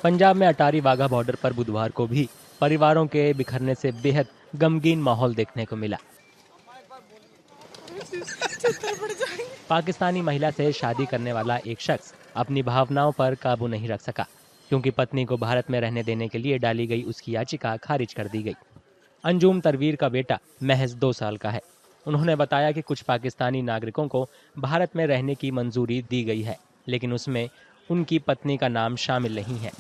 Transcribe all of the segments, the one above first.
पंजाब में अटारी वाघा बॉर्डर पर बुधवार को भी परिवारों के बिखरने से बेहद गमगीन माहौल देखने को मिला। पाकिस्तानी महिला से शादी करने वाला एक शख्स अपनी भावनाओं पर काबू नहीं रख सका, क्योंकि पत्नी को भारत में रहने देने के लिए डाली गई उसकी याचिका खारिज कर दी गई। अंजुम तनवीर का बेटा महज 2 साल का है। उन्होंने बताया कि कुछ पाकिस्तानी नागरिकों को भारत में रहने की मंजूरी दी गई है, लेकिन उसमें उनकी पत्नी का नाम शामिल नहीं है।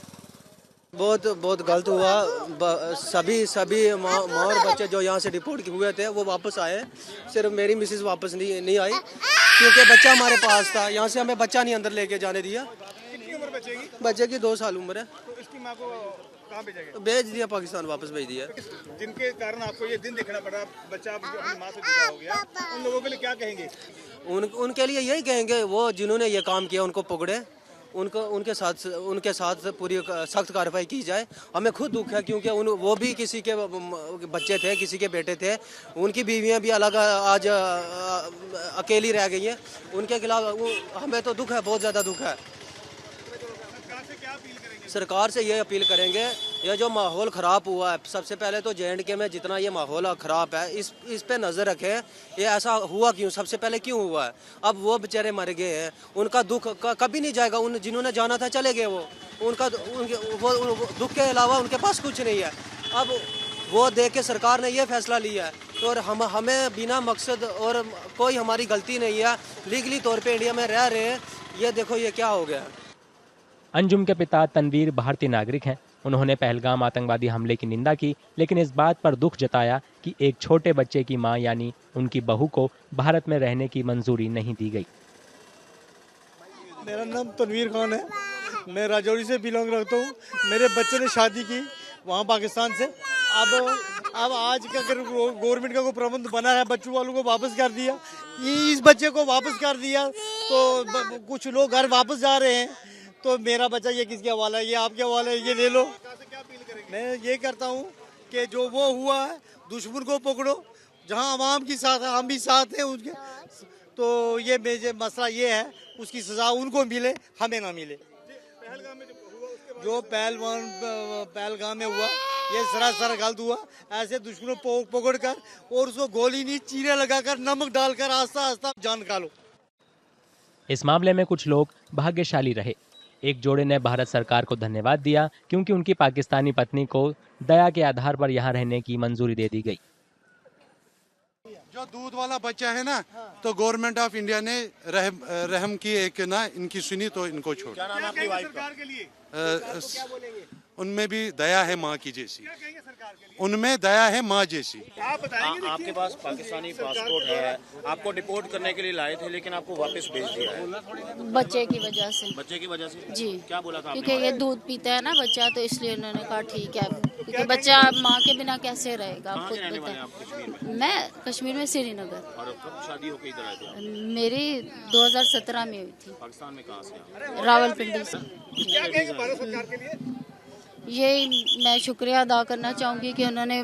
बहुत गलत हुआ। सभी माँ और बच्चे जो यहाँ से डिपोर्ट हुए थे वो वापस आए। सिर्फ मेरी मिसेज वापस नहीं आई, क्योंकि बच्चा हमारे पास था। यहाँ से हमें बच्चा नहीं अंदर लेके जाने दिया। कितनी उम्र बच्चे की? बच्चे की 2 साल उम्र है। तो इसकी माँ को कहाँ भेजा गया? भेज दिया, पाकिस्तान वापस भेज दिया। जिनके कारण आपको ये दिन देखना पड़ा, बच्चा अपनी माँ से जुदा हो गया, उन लोगों के लिए क्या कहेंगे? उनके लिए यही कहेंगे, वो जिन्होंने ये काम किया उनको पकड़े, उनके साथ पूरी सख्त कार्रवाई की जाए। हमें खुद दुख है, क्योंकि वो भी किसी के बच्चे थे, किसी के बेटे थे। उनकी बीवियां भी अलग आज अकेली रह गई हैं। उनके खिलाफ हमें तो दुख है, बहुत ज़्यादा दुख है। सरकार से ये अपील करेंगे, ये जो माहौल ख़राब हुआ है, सबसे पहले तो JNK में जितना ये माहौल ख़राब है, इस पे नज़र रखें। ये ऐसा हुआ क्यों, सबसे पहले क्यों हुआ है? अब वो बेचारे मर गए हैं, उनका दुख कभी नहीं जाएगा। जिन्होंने जाना था चले गए, वो दुख के अलावा उनके पास कुछ नहीं है। अब वो देख के सरकार ने ये फैसला लिया है, तो और हमें बिना मकसद और कोई हमारी गलती नहीं है, लीगली तौर पर इंडिया में रह रहे हैं। ये देखो ये क्या हो गया। अंजुम के पिता तनवीर भारतीय नागरिक हैं। उन्होंने पहलगाम आतंकवादी हमले की निंदा की, लेकिन इस बात पर दुख जताया कि एक छोटे बच्चे की मां यानी उनकी बहू को भारत में रहने की मंजूरी नहीं दी गई। मेरा नाम तनवीर खान है, मैं राजौरी से बिलोंग रखता हूँ। मेरे बच्चे ने शादी की वहाँ पाकिस्तान से। अब आज का अगर गवर्नमेंट का कोई प्रबंध बना है, बच्चों वालों को वापस कर दिया, इस बच्चे को वापस कर दिया, तो कुछ लोग घर वापस जा रहे हैं। तो मेरा बच्चा ये किसके हवाला है, ये आपके हवाला है, ये ले लो। मैं ये करता हूँ कि जो वो हुआ है, दुश्मन को पकड़ो। जहाँ अवाम की साथ है, हम भी साथ हैं उनके। तो ये मसला ये है, उसकी सजा उनको मिले, हमें ना मिले। जो पहलगाम में हुआ, ये सरासर गलत हुआ। ऐसे दुश्मनों को पकड़ कर और उसको गोली नहीं, चीरे लगाकर, नमक डालकर आस्ता आस्ता जान निकालो। इस मामले में कुछ लोग भाग्यशाली रहे। एक जोड़े ने भारत सरकार को धन्यवाद दिया, क्योंकि उनकी पाकिस्तानी पत्नी को दया के आधार पर यहाँ रहने की मंजूरी दे दी गई। जो दूध वाला बच्चा है ना, तो गवर्नमेंट ऑफ इंडिया ने रहम की एक ना इनकी सुनी, तो इनको छोड़। क्या नाम है आपकी वाइफ का? उनमें भी दया है माँ की जैसी, उनमें दया है माँ जैसी। आप बताएंगे? आपके पास पाकिस्तानी पासपोर्ट है, आपको डिपोर्ट करने के लिए लाए थे, लेकिन आपको वापस भेज दिया है बच्चे की वजह से। बच्चे की वजह से? जी। क्या बोला था आपने? क्योंकि ये दूध पीता है ना बच्चा, तो इसलिए उन्होंने कहा ठीक है, क्योंकि बच्चा माँ के बिना कैसे रहेगा। कहाँ के रहने वाले हैं आप कश्मीर में? मैं कश्मीर में श्रीनगर। और कब शादी होकर इधर आए थे? मेरी 2017 में हुई थी। पाकिस्तान में कहाँ से? रावलपिंडी से। क्या कहेंगे भारत सरकार के लिए? यही मैं शुक्रिया अदा करना चाहूँगी कि उन्होंने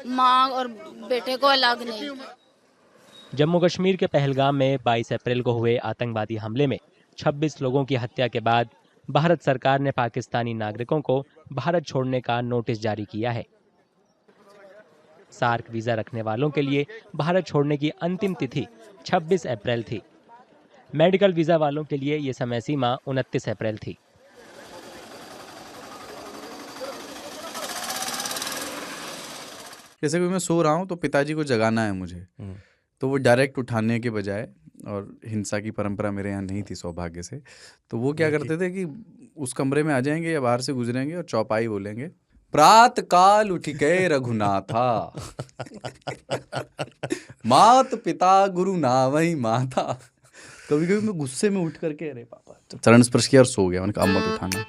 माँ और बेटे को अलग नहीं। जम्मू कश्मीर के पहलगाम में 22 अप्रैल को हुए आतंकवादी हमले में 26 लोगों की हत्या के बाद भारत सरकार ने पाकिस्तानी नागरिकों को भारत छोड़ने का नोटिस जारी किया है। सार्क वीजा रखने वालों के लिए भारत छोड़ने की अंतिम तिथि 26 अप्रैल थी। मेडिकल वीजा वालों के लिए ये समय सीमा 29 अप्रैल थी। जैसे कि मैं सो रहा हूँ तो पिताजी को जगाना है मुझे, तो वो डायरेक्ट उठाने के बजाय, और हिंसा की परंपरा मेरे यहाँ नहीं थी सौभाग्य से, तो वो क्या करते थे कि उस कमरे में आ जाएंगे या बाहर से गुजरेंगे और चौपाई बोलेंगे, प्रात काल उठ गए रघुनाथा मात पिता गुरु नावही माता। कभी कभी मैं गुस्से में उठ करके, अरे पापा, चरण स्पर्श किया और सो गया। मैंने कहा अब मत उठाना।